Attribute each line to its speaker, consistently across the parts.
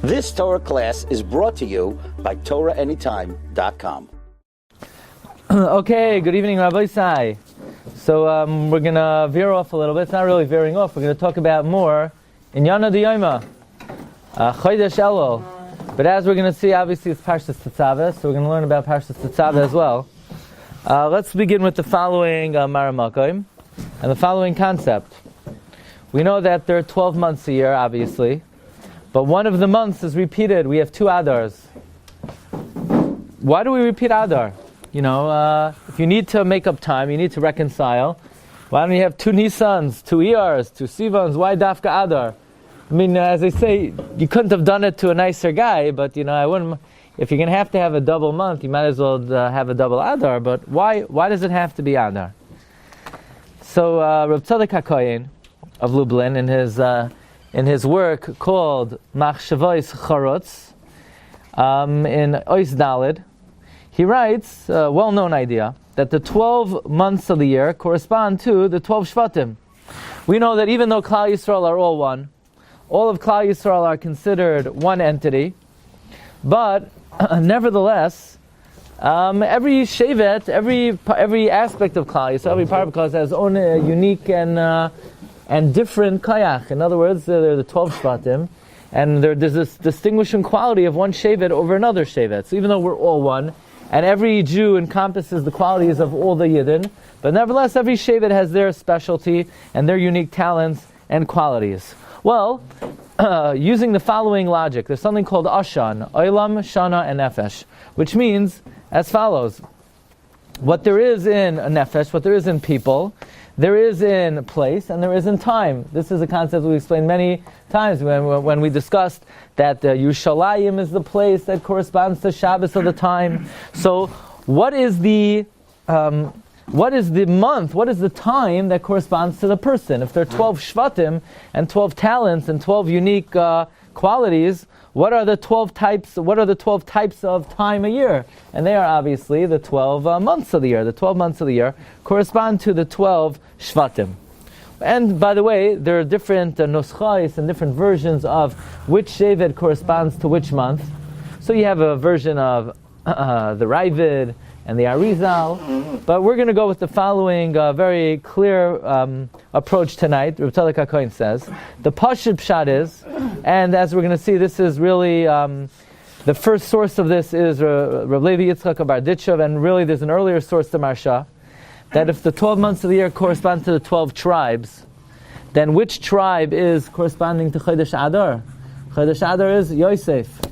Speaker 1: This Torah class is brought to you by TorahAnytime.com.
Speaker 2: Okay, good evening, Rabbi Glatstein. So we're going to veer off a little bit. It's not really veering off. We're going to talk about more in Yana D'Yoma, Chodesh Elul. But as we're going to see, obviously it's Parsha Tetzaveh, so we're going to learn about Parsha Tetzaveh as well. Let's begin with the following Maramakim and the following concept. We know that there are 12 months a year, obviously. But one of the months is repeated. We have two Adars. Why do we repeat Adar? You know, if you need to make up time, you need to reconcile. Why don't you have two Nisans, two Iyars, two Sivans? Why Dafka Adar? I mean, as I say, you couldn't have done it to a nicer guy, but you know, I wouldn't. If you're going to have a double month, you might as well have a double Adar. But why does it have to be Adar? So Rav Tzadok HaKohen of Lublin, in his work called Machshavos Charutz, in Ois Daled, he writes a well-known idea that the 12 months of the year correspond to the 12 Shvatim. We know that even though Klal Yisrael are all one, all of Klal Yisrael are considered one entity, but nevertheless, every Shevet, every aspect of Klal Yisrael, every part of Klal Yisrael has its own unique and different kayach. In other words, there are the 12 Shvatim, and there's this distinguishing quality of one Shevet over another Shevet. So even though we're all one, and every Jew encompasses the qualities of all the Yidden, but nevertheless every Shevet has their specialty and their unique talents and qualities. Well, using the following logic, there's something called Ashan, Olam, Shana, and Nefesh, which means as follows. What there is in a Nefesh, what there is in people, there is in place and there is in time. This is a concept we explained many times when we discussed that Yerushalayim is the place that corresponds to Shabbos of the time. So, what is the month? What is the time that corresponds to the person? If there are 12 Shvatim and 12 talents and 12 unique qualities, what are the 12 types? What are the 12 types of time a year? And they are obviously the 12 months of the year. The 12 months of the year correspond to the 12 Shvatim. And by the way, there are different nuschais and different versions of which Shevet corresponds to which month. So you have a version of the Ravid and the Arizal, but we're going to go with the following very clear approach tonight. Rav Tzadok HaKohen says the Pashut Pshat is, and as we're going to see, this is really the first source of this is Rav Levi Yitzchak of Barditchev, and really there's an earlier source to Marsha, that if the 12 months of the year correspond to the 12 tribes, then which tribe is corresponding to Chodesh Adar? Chodesh Adar is Yosef. If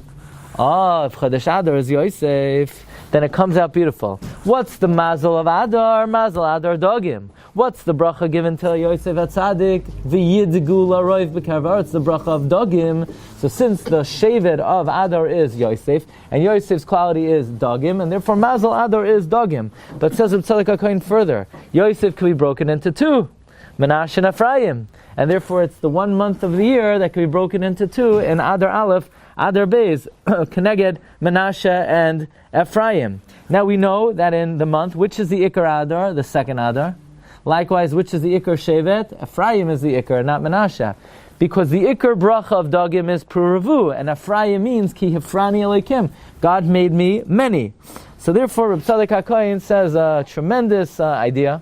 Speaker 2: Chodesh Adar is Yosef, then it comes out beautiful. What's the mazel of Adar? Mazel Adar Dogim. What's the bracha given to Yosef HaTzadik? V'yidgu l'roiv b'karvar. It's the bracha of Dogim. So since the shevet of Adar is Yosef, and Yosef's quality is Dogim, and therefore mazel Adar is Dogim. But says Rav Tzadok HaKohen further, Yosef can be broken into two, Menashe and Ephraim. And therefore it's the 1 month of the year that can be broken into two, in Adar Aleph, Adar Beis, Keneged, Menashe, and Ephraim. Now we know that in the month, which is the Ikar Adar? The second Adar. Likewise, which is the Ikar Shevet? Ephraim is the Ikar, not Menashe. Because the Ikar bracha of Dagim is Puravu, and Ephraim means Ki Hifrani Elokim. God made me many. So therefore, Rav Tzadok HaKohen says a tremendous idea,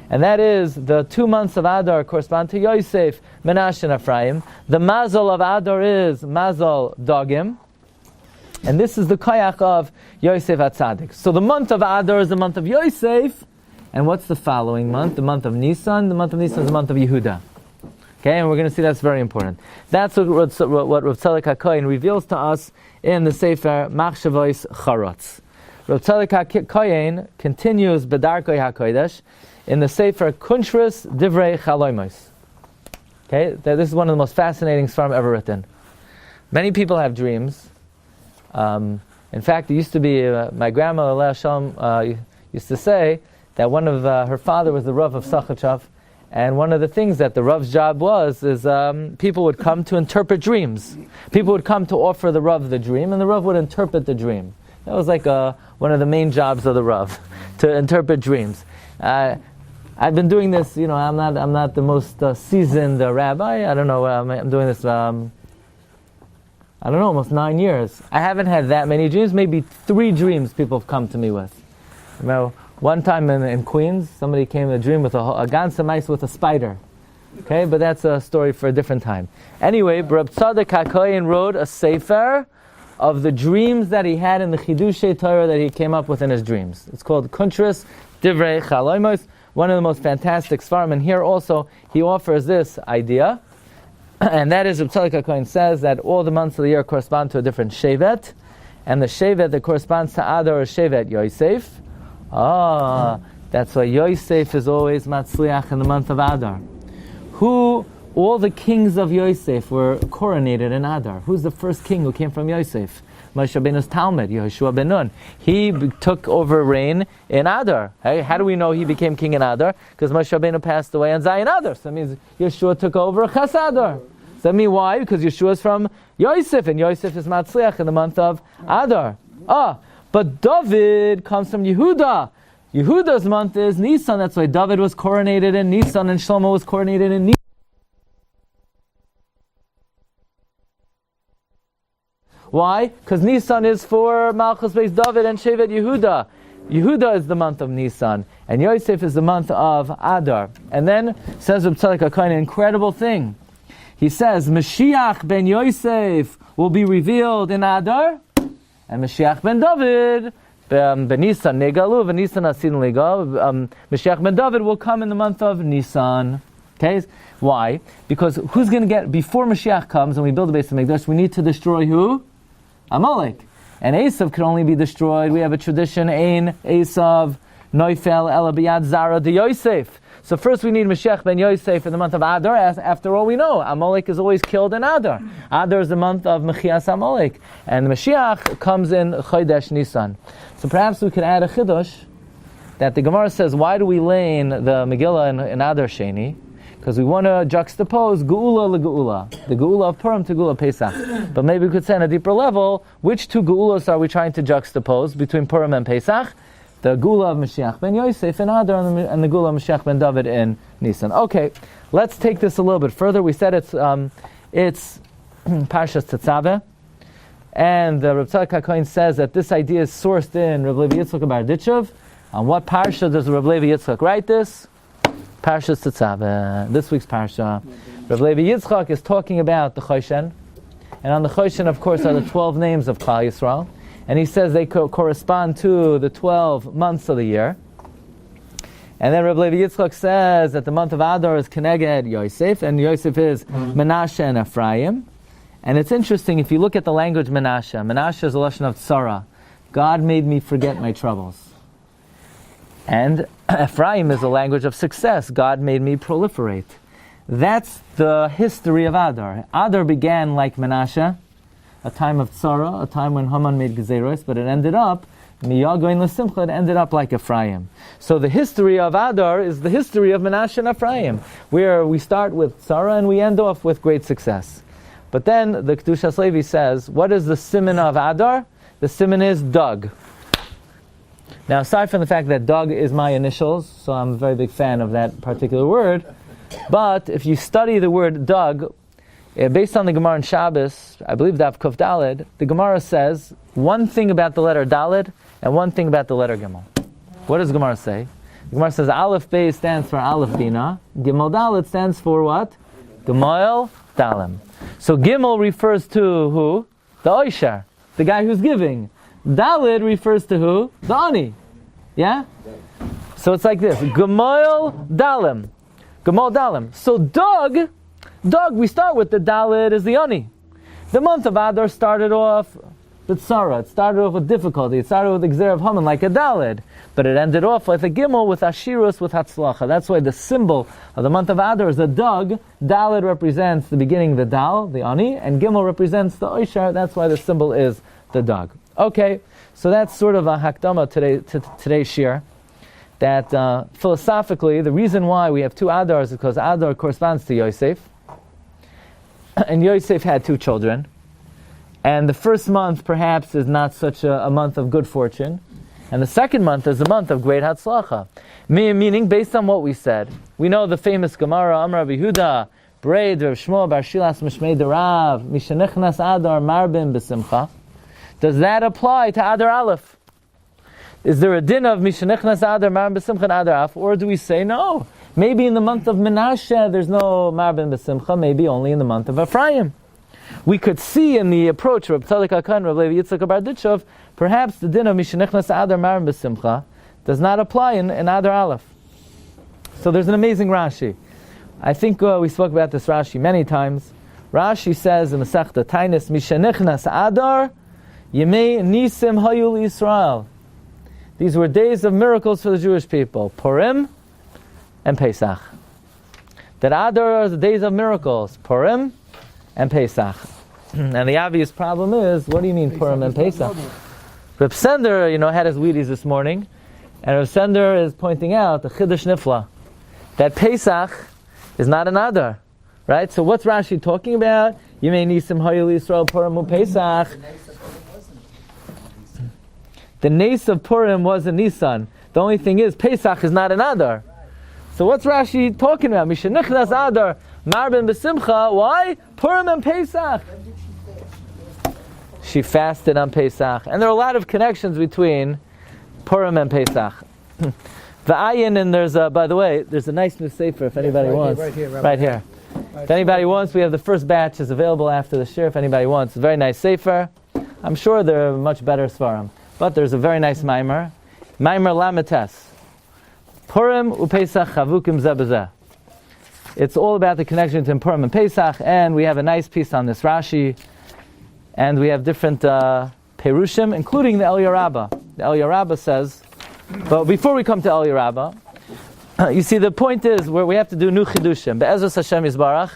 Speaker 2: and that is the 2 months of Adar correspond to Yosef, Menashe, and Ephraim. The Mazel of Adar is Mazel Dagim, and this is the Kayach of Yosef HaTzadik. So the month of Adar is the month of Yosef, and what's the following month? The month of Nisan. The month of Nisan is the month of Yehuda. Okay, and we're going to see that's very important. That's what Rav Tzadok HaKohen reveals to us in the Sefer Machshavos Charutz. Rav Tzadok HaKohen continues B'darkei HaKodesh in the Sefer Kunshras Divrei Chaloimos. Okay, this is one of the most fascinating svarim ever written. Many people have dreams. In fact, it used to be my grandma Aleh Shalom used to say that one of her father was the Rav of Sachachav, and one of the things that the Rav's job was is people would come to interpret dreams. People would come to offer the Rav the dream, and the Rav would interpret the dream. That was like one of the main jobs of the Rav, to interpret dreams. I've been doing this, I'm not the most seasoned rabbi. I don't know, I'm doing this I don't know, almost 9 years. I haven't had that many dreams. Maybe 3 dreams people have come to me with. You know, one time in Queens, somebody came in a dream with a ganze mice with a spider. Okay, but that's a story for a different time. Anyway, Reb Tzadok HaKohen wrote a sefer of the dreams that he had in the Chidushei Torah that he came up with in his dreams. It's called Kuntras Divrei Chaloimos, one of the most fantastic svarim. And here also he offers this idea, and that is Reb Tzadok HaKohen says that all the months of the year correspond to a different shevet, and the shevet that corresponds to Adar is shevet Yosef. That's why Yosef is always Matzliach in the month of Adar. All the kings of Yosef were coronated in Adar. Who's the first king who came from Yosef? Moshe Rabbeinu's Talmud, Yehoshua ben Nun. He took over reign in Adar. Hey, how do we know he became king in Adar? Because Moshe Rabbeinu passed away on Zayin Adar. So that means Yeshua took over Ches Adar. So that means why? Because Yeshua is from Yosef, and Yosef is Matzliach in the month of Adar. But David comes from Yehuda. Yehuda's month is Nisan. That's why David was coronated in Nisan and Shlomo was coronated in Nisan. Why? Because Nisan is for Malchus Beis David and Shevet Yehuda. Yehuda is the month of Nisan, and Yosef is the month of Adar. And then says Reb Tzadok HaKohen an incredible thing. He says Mashiach ben Yosef will be revealed in Adar, and Mashiach ben David Nisan Negalu, Nisan Asin Lega. Mashiach ben David will come in the month of Nisan. Okay, why? Because who's going to get before Mashiach comes and we build the base of Mikdash? We need to destroy who? Amalek. And Esav can only be destroyed. We have a tradition: Ein Esav Noifel Ela Biyad Zara de Yosef. So first we need Mashiach ben Yosef in the month of Adar. After all, we know Amalek is always killed in Adar. Adar is the month of Mechias Amalek, and the Mashiach comes in Chodesh Nisan. So perhaps we could add a chiddush that the Gemara says, why do we lay in the Megillah in Adar Sheni? Because we want to juxtapose Geula leGeula, the Geula of Purim to Geula of Pesach. But maybe we could say on a deeper level, which two Geulas are we trying to juxtapose between Purim and Pesach? The Geula of Mashiach ben Yosef in Adar and the Geula of Mashiach ben David in Nisan. Okay, let's take this a little bit further. We said it's Parshas Tetzaveh, and Reb Tzadok HaKohen says that this idea is sourced in Reb Levi Yitzchak Bar Ditchev. On what Parsha does Reb Levi Yitzchak write this? Parshas Tetzaveh, this week's Parsha. Reb Levi Yitzchak is talking about the Choshen, and on the Choshen, of course, are the 12 names of Klal Yisrael, and he says they correspond to the 12 months of the year. And then Reb Levi Yitzchak says that the month of Adar is Keneged Yosef, and Yosef is Menashe and Ephraim. And it's interesting, if you look at the language Menashe is a lashon of tzara. God made me forget my troubles. And Ephraim is a language of success. God made me proliferate. That's the history of Adar. Adar began like Menashe, a time of tzara, a time when Haman made gezeros, but it ended up, miyagoin l'simcha, it ended up like Ephraim. So the history of Adar is the history of Menashe and Ephraim, where we start with tzara and we end off with great success. But then the Kedushas Levi says, what is the siman of Adar? The siman is Dug. Now, aside from the fact that Dug is my initials, so I'm a very big fan of that particular word, but if you study the word Dug, based on the Gemara in Shabbos, I believe Daf Kuf Daled, the Gemara says one thing about the letter Daled and one thing about the letter Gimel. What does the Gemara say? The Gemara says Aleph Beis stands for Aleph Bina, Gimel Daled stands for what? Gemoil Dalem. So Gimel refers to who? The Oisher, the guy who's giving. Daled refers to who? The Ani. Yeah? So it's like this. Gemoil Dalem. Gemoil Dalem. So Dug, we start with the Daled is the Ani. The month of Adar started off with tzara. It started off with difficulty. It started with the Gzer of Haman, like a Daled. But it ended off with a Gimel, with Ashirus, with Hatzlacha. That's why the symbol of the month of Adar is a Dug. Daled represents the beginning, the Dal, the Ani, and Gimel represents the Oishar. That's why the symbol is the Dug. Okay, so that's sort of a hakdama to today's shiur. That philosophically, the reason why we have two Adars is because Adar corresponds to Yosef, and Yosef had 2 children. And the first month perhaps is not such a month of good fortune, and the second month is a month of great hatzlacha. Meaning, based on what we said, we know the famous Gemara, Amar Rabbi Yehuda, Braid Rav Shmuel Bar Shilas Mishmei Derav Mishenichnas Adar Marbin B'Simcha. Does that apply to Adar Aleph? Is there a din of Mishenichnas Adar Marbin B'Simcha and Adar Aleph? Or do we say no? Maybe in the month of Menashe there's no Marbin B'Simcha, maybe only in the month of Ephraim. We could see in the approach of Reb Tzadok HaKohen, Reb Levi Yitzchak Bar Ditchov, perhaps the din of Mishenichnas Adar Marbin B'Simcha does not apply in Adar Aleph. So there's an amazing Rashi. I think we spoke about this Rashi many times. Rashi says in Masechta Tainis, Mishenichnas Adar Yemei Nisim Hayul Yisrael. These were days of miracles for the Jewish people, Purim and Pesach. That Adar are the days of miracles, Purim and Pesach. And the obvious problem is, what do you mean Purim and Pesach? Reb Sender, had his Wheaties this morning, and Reb Sender is pointing out the Chiddush Nifla, that Pesach is not an Adar, right? So what's Rashi talking about? Yemei Nisim Hayil Yisrael Purim Pesach. The Nes of Purim was in Nisan. The only thing is, Pesach is not an Adar. So what's Rashi talking about? Mishenichnas Adar Marbin B'Simcha. Why? Purim and Pesach. She fasted on Pesach. And there are a lot of connections between Purim and Pesach. The ayin, and there's by the way, there's a nice new sefer if anybody wants. Right here. If anybody wants, we have the first batch is available after the shiur. If anybody wants, a very nice sefer. I'm sure there are much better svarim, but there's a very nice mimer. Mimer Lamites. Purim uPesach chavukim zeh b'zeh. It's all about the connection between Purim and Pesach, and we have a nice piece on this Rashi, and we have different perushim, including the Eliyah Rabbah. The Eliyah Rabbah says. But before we come to El Yerabah, you see the point is where we have to do new chidushim. Be'ezus Hashem Yisbarach.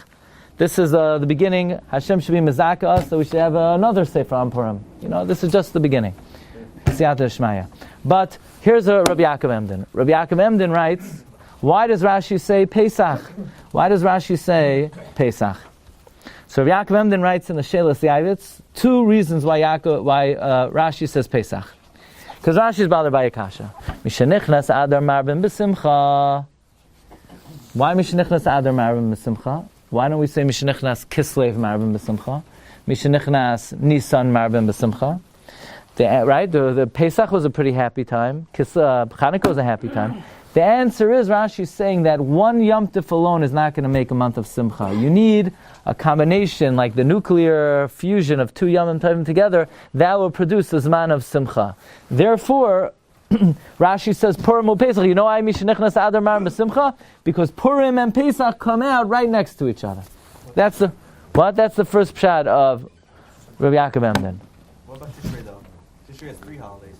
Speaker 2: This is the beginning. Hashem should be mezaka us, so we should have another sefer on Purim. This is just the beginning. Siyata Shmaya. But here's a Rabbi Yaakov Emden. Rabbi Yaakov Emden writes, why does Rashi say Pesach? Why does Rashi say Pesach? So Rabbi Yaakov Emden writes in the Shelas Yavitz, two reasons why Rashi says Pesach. Because Rashi is bothered by Akasha. Mishenichnas Adar Marbin B'Simcha. Why Mishenichnas Adar Marbin B'Simcha? Why don't we say Mishenichnas Kislev Marbin B'Simcha? Mishenichnas Nisan Marbin B'Simcha? Right? The Pesach was a pretty happy time. Chanukah was a happy time. The answer is Rashi is saying that one Yom Tov alone is not going to make a month of Simcha. You need a combination, like the nuclear fusion of two Yom Tovim together, that will produce a Zman of Simcha. Therefore, Rashi says Purim and Pesach. You know why Mishenichnas Adar Marbin B'Simcha? Because Purim and Pesach come out right next to each other. That's the first pshat of Rabbi Yaakov Emden.
Speaker 3: What about Tishrei though? Tishrei has 3 holidays.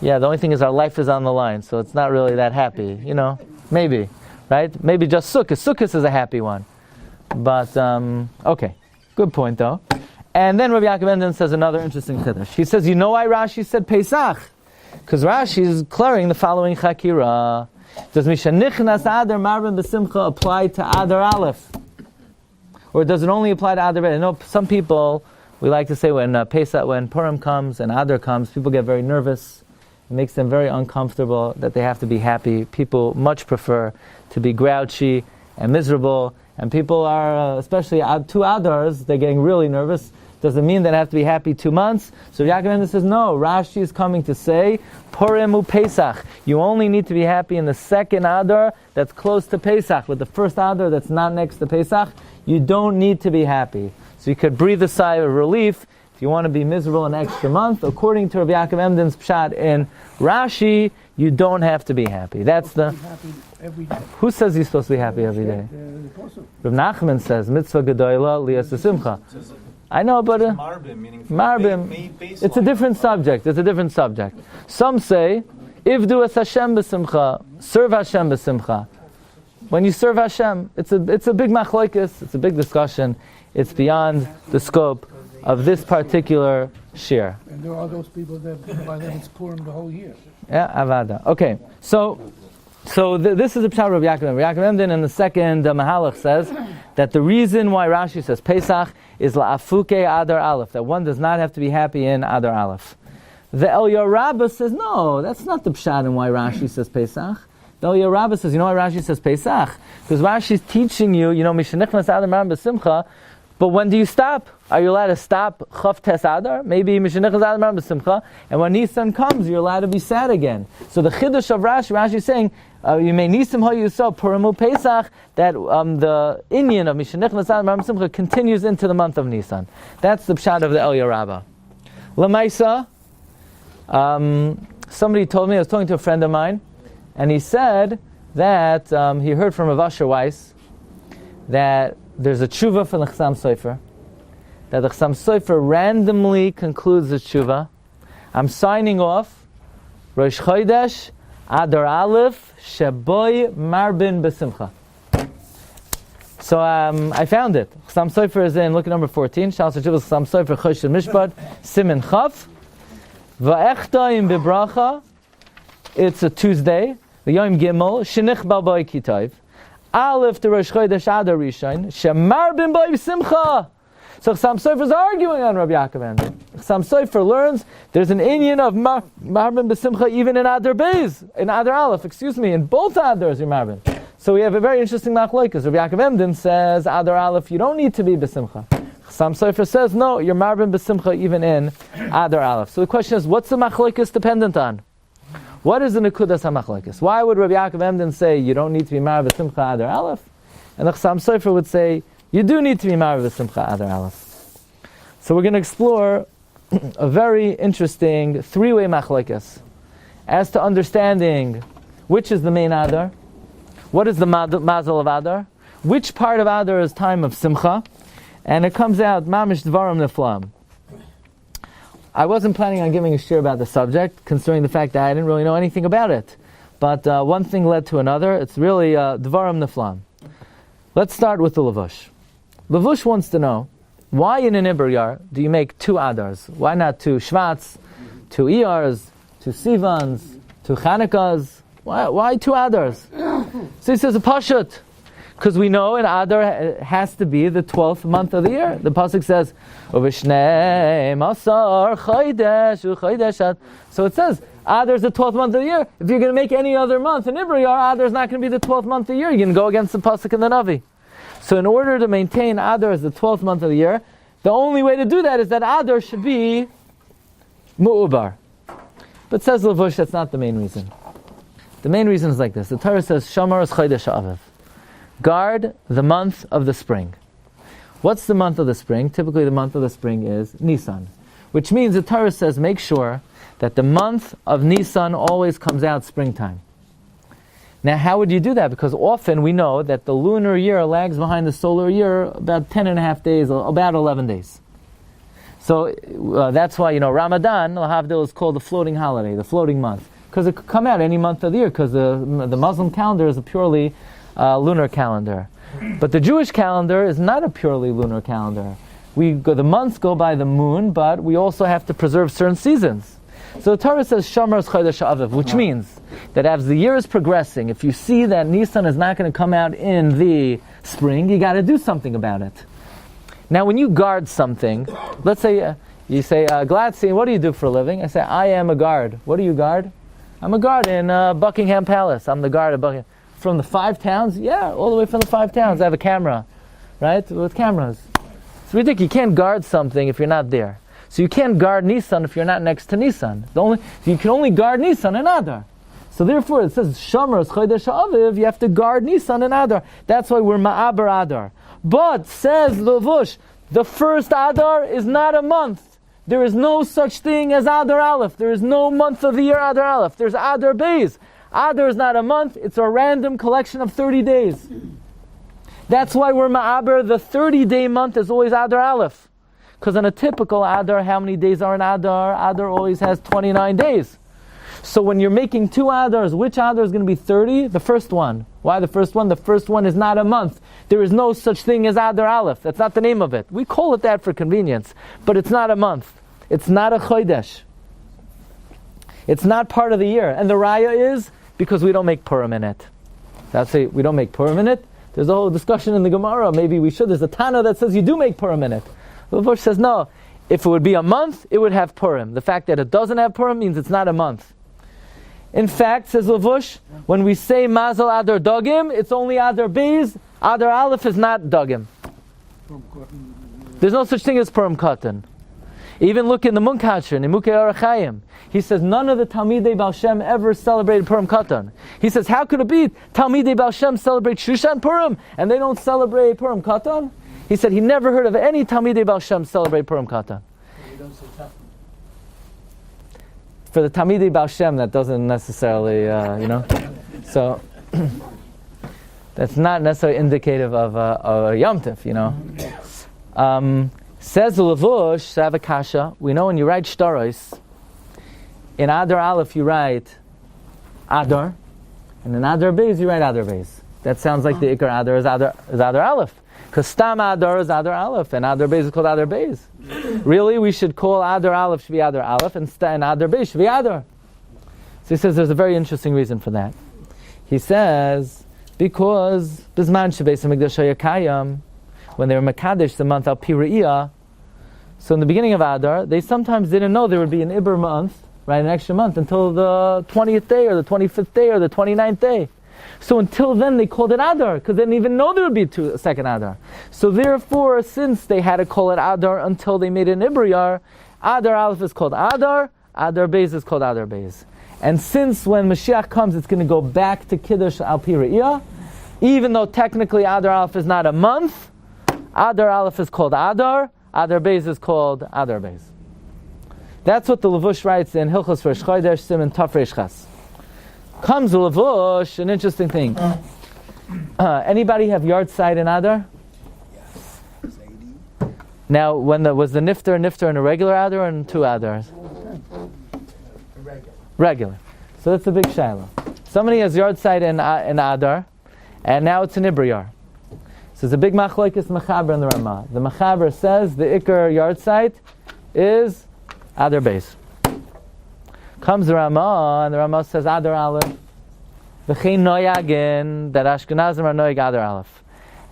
Speaker 2: Yeah, the only thing is our life is on the line, so it's not really that happy, maybe, right? Maybe just Sukkot. Sukkot is a happy one. But, okay, good point though. And then Rabbi Yaakov Emden says another interesting chiddush. He says, you know why Rashi said Pesach? Because Rashi is clearing the following chakira. Does Mishenichnas Adar Marbin B'Simcha apply to Adar Aleph? Or does it only apply to Adar? I know some people, we like to say when Purim comes and Adar comes, people get very nervous. It makes them very uncomfortable that they have to be happy. People much prefer to be grouchy and miserable. And people are, especially 2 Adars, they're getting really nervous. Doesn't mean that they have to be happy 2 months. So Yaakov Emden says, no, Rashi is coming to say, Purim u Pesach. You only need to be happy in the second Adar that's close to Pesach. With the first Adar that's not next to Pesach, you don't need to be happy. So you could breathe a sigh of relief. If you want to be miserable an extra month, according to Rabbi Yaakov Emden's pshat in Rashi, you don't have to be happy. That's the...
Speaker 4: Every day.
Speaker 2: Who says you're supposed to be happy every day? Rav Nachman says, Mitzvah Gedoyla Lias Simcha. I know, but...
Speaker 3: Marbim, meaning...
Speaker 2: Marbim, it's a different subject. Some say, Ivdu es Hashem b'simcha, serve Hashem b'simcha. When you serve Hashem, it's a big machlokes, it's a big discussion. It's beyond the scope of this particular shiur.
Speaker 4: And there are those people that by them it's Purim the whole year.
Speaker 2: Yeah, avada. Okay, so this is the pshat of Rabbi Yaakov Emden. Rabbi Yaakov Emden in the second Mahalach says that the reason why Rashi says Pesach is la'afuke Adar Aleph, that one does not have to be happy in Adar Aleph. The Eliyah Rabbah says no, that's not the pshat and why Rashi says Pesach. The Eliyah Rabbah says, you know why Rashi says Pesach? Because Rashi's teaching you, Mishenichnas Adar Maram B'Simcha, but when do you stop? Are you allowed to stop Chav Tes Adar? Maybe Mishenichnas Adar Maram B'Simcha, and when Nisan comes, you're allowed to be sad again. So the Chiddush of Rashi is saying, you may Nisim HaYusah Purimu Pesach, that the Inyan of Mishenichnas Adar Maram B'Simcha continues into the month of Nisan. That's the pshat of the Eliyah Rabbah. Lamaisa, somebody told me, I was talking to a friend of mine, and he said that he heard from Rav Asher Weiss that there's a tshuva for the Chassam Sofer, that the Chassam Sofer randomly concludes the tshuva. I'm signing off, Rosh Chodesh, Adar Aleph, Sheboy Marbin B'Simcha. So I found it. Chassam Sofer is in, look at number 14, Shal Tshuva Chassam Sofer, Chosh Mishpat, Simin Chaf, Va'echtaim B'Bracha, it's a Tuesday, the Yom Gimel, Shenich Balboi Kitayv, Aleph the Rosh Chodesh Adar Rishon, Shemar bin Boi Simcha. So Chassam Sofer is arguing on Rabbi Yaakov Ender. Chassam Sofer learns there's an inyan of Marbin B'Simcha even in Adar Beis, in Adar Aleph, in both Adars you're Marbin. So we have a very interesting machlokes. Rabbi Yaakov Emden says Adar Aleph you don't need to be B'Simcha. Chassam Sofer says no, you're Marbin B'Simcha even in Adar Aleph. So the question is, what's the machlokes dependent on? What is the Nekudas HaMachlokes? Why would Rabbi Yaakov Emden say you don't need to be Marav V'Simcha Adar Aleph? And the Chassam Sofer would say you do need to be Marav V'Simcha Adar Aleph. So we're going to explore a very interesting three-way Machlokes as to understanding which is the main Adar, what is the Mazel of Adar, which part of Adar is time of Simcha, and it comes out Mamish Dvarim Neflam. I wasn't planning on giving a shiur about the subject, considering the fact that I didn't really know anything about it. But one thing led to another. It's really Dvarim Neflam. Let's start with the Levush. Levush wants to know, why in an Iber do you make two Adars? Why not two Shvats, two Iyars, two Sivans, two Chanukahs? Why two Adars? So he says, a Pashut. Because we know an Adar has to be the 12th month of the year. The pasuk says, "Uvishnei masar chodesh uchodesh." So it says Adar is the 12th month of the year. If you're going to make any other month in Iber Adar is not going to be the 12th month of the year. You're going to go against the pasuk in the Navi. So in order to maintain Adar as the 12th month of the year, the only way to do that is that Adar should be mu'ubar. But says Levush, that's not the main reason. The main reason is like this. The Torah says, "Shamar es chodesh ha'aviv." Guard the month of the spring. What's the month of the spring? Typically the month of the spring is Nisan, which means the Torah says make sure that the month of Nisan always comes out springtime. Now how would you do that? Because often we know that the lunar year lags behind the solar year about 10 and a half days, about 11 days. So that's why, Ramadan, Al-Havdil, is called the floating holiday, the floating month. Because it could come out any month of the year, because the Muslim calendar is a purely lunar calendar. But the Jewish calendar is not a purely lunar calendar. The months go by the moon, but we also have to preserve certain seasons. So the Torah says Shamar Chodesh Aviv, which means that as the year is progressing, if you see that Nisan is not going to come out in the spring, you got to do something about it. Now when you guard something, let's say you say, Glatstein, what do you do for a living? I say, I am a guard. What do you guard? I'm a guard in Buckingham Palace. I'm the guard of Buckingham. From the 5 towns? Yeah, all the way from the 5 towns. I have a camera, right? With cameras. It's ridiculous. You can't guard something if you're not there. So you can't guard Nisan if you're not next to Nisan. You can only guard Nisan and Adar. So therefore it says, Shomer Chodesh Aviv, you have to guard Nisan and Adar. That's why we're Ma'aber Adar. But, says Levush, the first Adar is not a month. There is no such thing as Adar Aleph. There is no month of the year Adar Aleph. There's Adar Beis. Adar is not a month, it's a random collection of 30 days. That's why we're Ma'aber, the 30-day month is always Adar Aleph. Because on a typical Adar, how many days are in Adar? Adar always has 29 days. So when you're making 2 Adars, which Adar is going to be 30? The first one. Why the first one? The first one is not a month. There is no such thing as Adar Aleph. That's not the name of it. We call it that for convenience. But it's not a month. It's not a Chodesh. It's not part of the year. And the Raya is because we don't make Purim in it. That's it. We don't make Purim in it. There's a whole discussion in the Gemara. Maybe we should. There's a Tana that says you do make Purim in it. The Levush says no. If it would be a month, it would have Purim. The fact that it doesn't have Purim means it's not a month. In fact, says Lavush, when we say Mazel Adar Dogim, it's only Adar Beis. Adar Aleph is not Dogim. There's no such thing as Purim Katan. Even look in the Munkatcher, in Imukei Arachayim. He says none of the Talmidei Baal Shem ever celebrated Purim Katan. He says, how could it be Talmidei Baal Shem celebrate Shushan Purim and they don't celebrate Purim Katan? He said he never heard of any Talmidei Baal Shem celebrate Purim Katan. For the Talmidei Baal Shem, that doesn't necessarily, so that's not necessarily indicative of a Yom Tif, Says the Levush, Savakasha, we know when you write Shtaros, in Adar Aleph you write Adar, and in Adar Beis you write Adar Beis. That sounds like the Ikar Adar is Adar Aleph. Because Stam Adar is Adar Aleph, and Adar Beis is called Adar Beis. Really, we should call Adar Aleph should be Adar Aleph, and Adar Beis should be Adar. So he says there's a very interesting reason for that. He says, because Bizman Shebeis HaMikdash Hayakayam, when they were Makadesh the month Al Piriyah, so in the beginning of Adar, they sometimes didn't know there would be an Iber month, right, an extra month, until the 20th day, or the 25th day, or the 29th day. So until then they called it Adar, because they didn't even know there would be a second Adar. So therefore, since they had to call it Adar until they made an Ibriyar, Adar Aleph is called Adar, Adar Beis is called Adar Beis. And since when Mashiach comes, it's going to go back to Kiddush Al Piriyah, even though technically Adar Aleph is not a month, Adar Aleph is called Adar, Adar Beis is called Adar Beis. That's what the Levush writes in Hilchos Rosh Chodesh Siman Taf Reish Ches. Comes the Levush, an interesting thing. Anybody have yard side in Adar?
Speaker 5: Yes.
Speaker 2: Now, was the Nifter in a regular Adar or in two Adars? Regular. So that's a big shiloh. Somebody has yard side in Adar, and now it's an Ibriyar. So it's a big machlokes Mechaber in the Ramah. The Mechaber says the Iker yard site is Adar Beis. Comes the Ramah, and the Ramah says Adar Aleph. V'chein noyagin, that Ashkenazim are noyag Adar Aleph.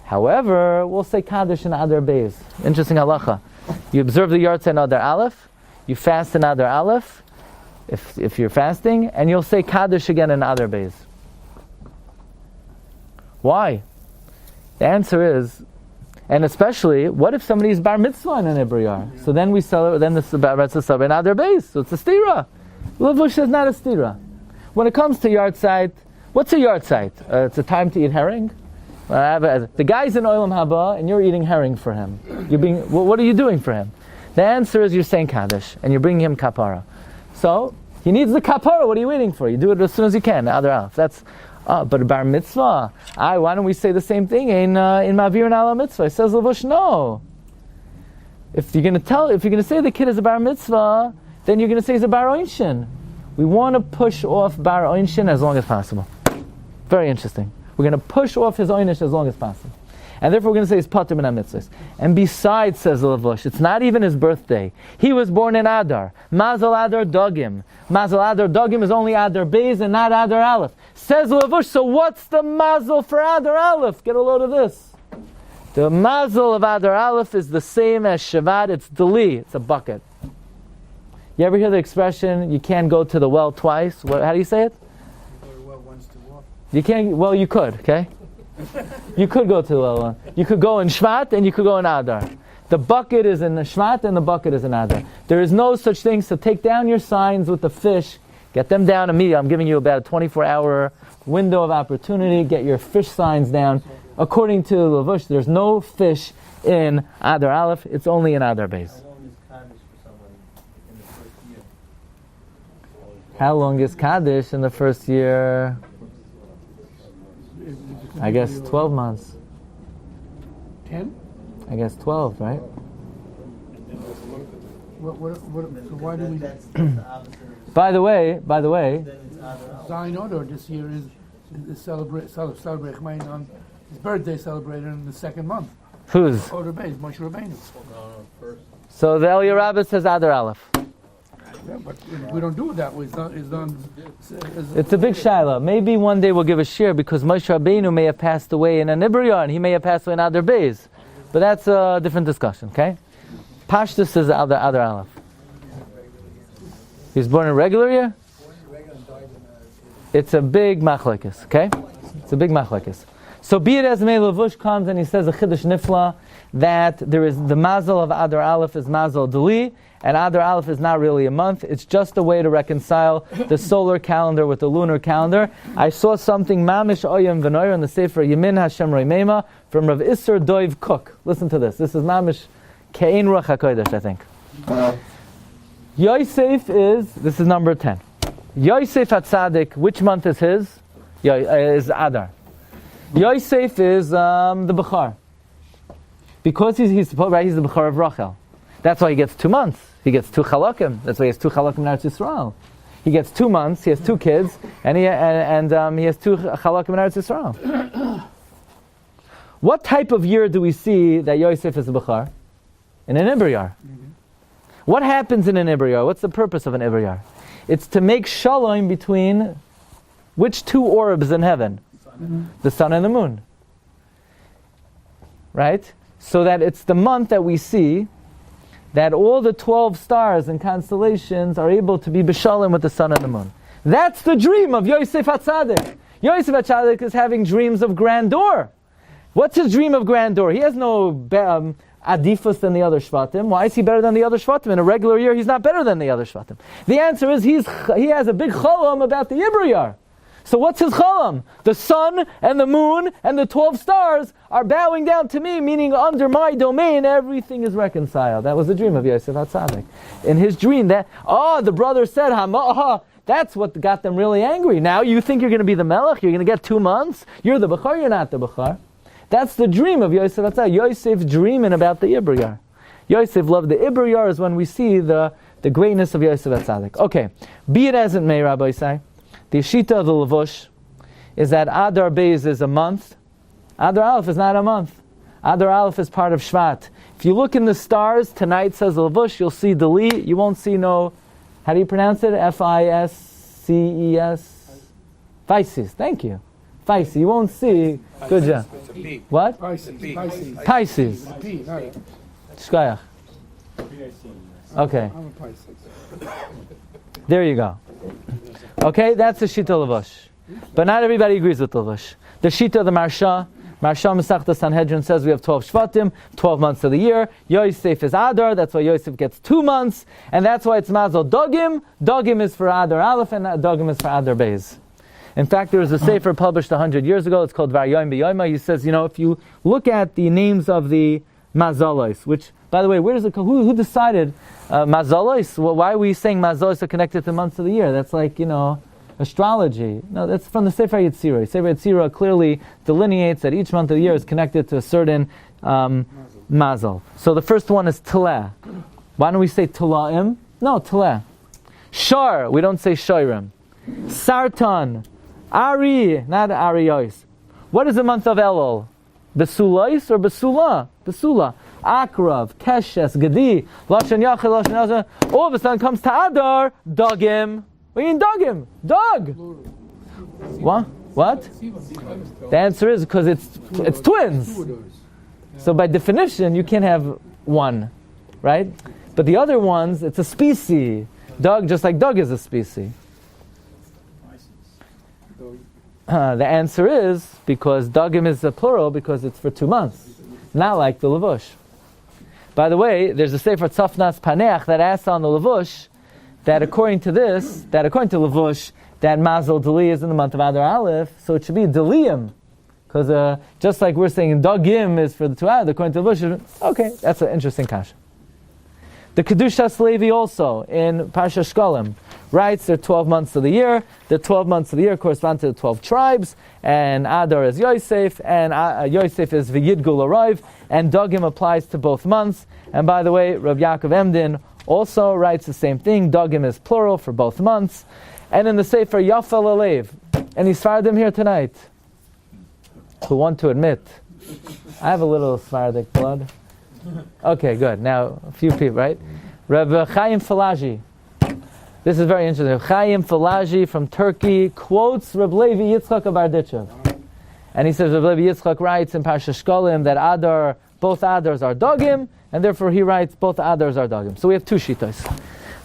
Speaker 2: However, we'll say Kaddish in Adar Beis. Interesting halacha. You observe the yard site in Adar Aleph, you fast in Adar Aleph, if you're fasting, and you'll say Kaddish again in Adar Beis. Why? The answer is, and especially, what if somebody's bar mitzvah in an Ibriyar? So then we celebrate, then the bar mitzvah celebrate in Adar Beis. So it's a stira. Levush is not a stira. When it comes to yard site, what's a yard site? It's a time to eat herring. The guy's in Olam Haba, and you're eating herring for him. What are you doing for him? The answer is you're saying Kaddish, and you're bringing him kapara. So he needs the kapara. What are you waiting for? You do it as soon as you can. Other Aleph. That's. But a bar mitzvah. Why don't we say the same thing in Mavir and Ala mitzvah? It says Levush, no. If you're going to say the kid is a bar mitzvah, then you're going to say he's a bar oinshin. We want to push off bar oinshin as long as possible. Very interesting. We're going to push off his oinish as long as possible. And therefore we're going to say he's patur min ha-mitzvahs. And besides, says Levush, it's not even his birthday. He was born in Adar. Mazel Adar Dogim. Mazel Adar Dogim is only Adar Beis and not Adar Aleph. Says Levush, so what's the mazel for Adar Aleph? Get a load of this. The mazel of Adar Aleph is the same as Shabbat. It's deli. It's a bucket. You ever hear the expression, you can't go to the well twice? How do you say it? You can't, well, you could, okay? You could go to the well. You could go in Shvat and you could go in Adar. The bucket is in the Shvat and the bucket is in Adar. There is no such thing, so take down your signs with the fish, get them down immediately. I'm giving you about a 24-hour window of opportunity. Get your fish signs down. According to Levush, there's no fish in Adar Aleph. It's only in Adar Beis. How long is Kaddish in the first year? I guess 12 months.
Speaker 4: 10?
Speaker 2: I guess 12, right?
Speaker 4: So why do we...
Speaker 2: By the way,
Speaker 4: Zion Order this year is celebrate on his birthday celebrated in the second month.
Speaker 2: whose?
Speaker 4: Order Beis, Moshe Rabbeinu.
Speaker 2: So the Eliyah Rabbah says Adar Aleph.
Speaker 4: Yeah, but we don't do it that way.
Speaker 2: It's a big shaila. Maybe one day we'll give a shir because Moshe Rabbeinu may have passed away in an Ibriyah and he may have passed away in Adar Beis. But that's a different discussion, okay? Pashtus says Adar Aleph. He was born in regular year? It's a big machlekes, okay? It's a big machlekes. So be it as may, Levush comes and he says a chiddush nifla that there is the mazel of Adar Aleph is mazel deli, and Adar Aleph is not really a month. It's just a way to reconcile the solar calendar with the lunar calendar. I saw something mamish oyem v'noyer in the Sefer Yemin Hashem Reimema from Rav Isser Doiv Cook. Listen to this. This is mamish ke'ein ruach hakodesh, I think. Yosef this is number 10. Yosef HaTzadik, which month is his? Is Adar. Yosef is the Bechar. Because he's the Bechar of Rachel. That's why he gets 2 months. He gets 2 chalakim. That's why he has 2 chalakim in Eretz Yisrael. He gets 2 months, he has 2 kids, and he has 2 chalakim in Eretz Yisrael. What type of year do we see that Yosef is a Bechar? In an Ibriyar. What happens in an Ibriyar? What's the purpose of an Ibriyar? It's to make shalom between which 2 orbs in heaven? The sun and the moon. Right? So that it's the month that we see that all the 12 stars and constellations are able to be b'shalom with the sun and the moon. That's the dream of Yosef HaTzadik. Yosef HaTzadik is having dreams of grandeur. What's his dream of grandeur? He has no adifus than the other Shvatim. Why is he better than the other Shvatim? In a regular year, he's not better than the other Shvatim. The answer is he has a big cholam about the Ibriyar. So what's his cholam? The sun and the moon and the 12 stars are bowing down to me, meaning under my domain, everything is reconciled. That was the dream of Yosef HaTzadik. In his dream, the brother said, that's what got them really angry. Now you think you're going to be the melech? You're going to get 2 months? You're the Bechar, you're not the Bechar. That's the dream of Yosef HaTzadik. Yosef dreaming about the Ibriyar. Yosef loved the Ibriyar is when we see the greatness of Yosef HaTzadik. Okay, be it as it may, Rabbi Isai. The Shita of the Levush is that Adar Beis is a month. Adar Aleph is not a month. Adar Aleph is part of Shvat. If you look in the stars, tonight says the Levush, you'll see Deli. You won't see how do you pronounce it? Fisces? Pisces, thank you. Pisces, you won't see. Good job. What? Pisces. Shkoyach. Okay. There you go. Okay, that's the Shita Levush. But not everybody agrees with Levush. The Shita of the Marsha Masechta Sanhedrin says we have 12 Shvatim, 12 months of the year. Yosef is Adar, that's why Yosef gets 2 months, and that's why it's Mazel Dogim. Dogim is for Adar Aleph, and Dogim is for Adar Beis. In fact, there was a sefer published 100 years ago, it's called Vayoim B'Yoima. He says, if you look at the names of the Mazalos, which, by the way, who decided Mazalos? Well, why are we saying Mazalos are connected to months of the year? That's like, astrology. No, that's from the Sefer Yetzirah. Sefer Yetzirah clearly delineates that each month of the year is connected to a certain Mazal. So the first one is Teleh. Why don't we say Telaim? No, Teleh. Shar, we don't say Shiurim. Sartan. Ari, not Ariyos. What is the month of Elul? Besulais or Besula? Besula. Akrav, Keshes, Gedi, Lashon Yachid, Lashon Yachid. All of a sudden comes to Adar, Dogim. What do you mean Dogim? Dog. What? The answer is because it's twins. So by definition, you can't have one, right? But the other ones, it's a species. Dog, just like dog is a species. The answer is because Dogim is a plural because it's for 2 months, not like the Levush. By the way, there's a Sefer Tzafnas Paneach that asks on the Levush that according to Levush, that Mazel Deli is in the month of Adar Aleph, so it should be Deliyim, because just like we're saying Dogim is for the 2 hours, according to Levush, okay, that's an interesting kasha. The Kedushas Levi also in Parsha Shkolim writes there are 12 months of the year. The 12 months of the year correspond to the 12 tribes, and Adar is Yosef, and Yosef is V'yidgul Arayv, and Dogim applies to both months. And by the way, Rav Yaakov Emden also writes the same thing. Dogim is plural for both months. And in the Sefer Yafel Alev, and he's Sfardim here tonight, who want to admit, I have a little Sephardic blood. Okay, good. Now, a few people, right? Rabbi Chaim Falaji. This is very interesting. Chaim Falaji from Turkey quotes Rabbi Levi Yitzchak of Arditchev. And he says, Rabbi Levi Yitzchak writes in Parsha Shkolim that both Adars are Dogim, and therefore he writes both Adars are Dogim. So we have 2 shitas.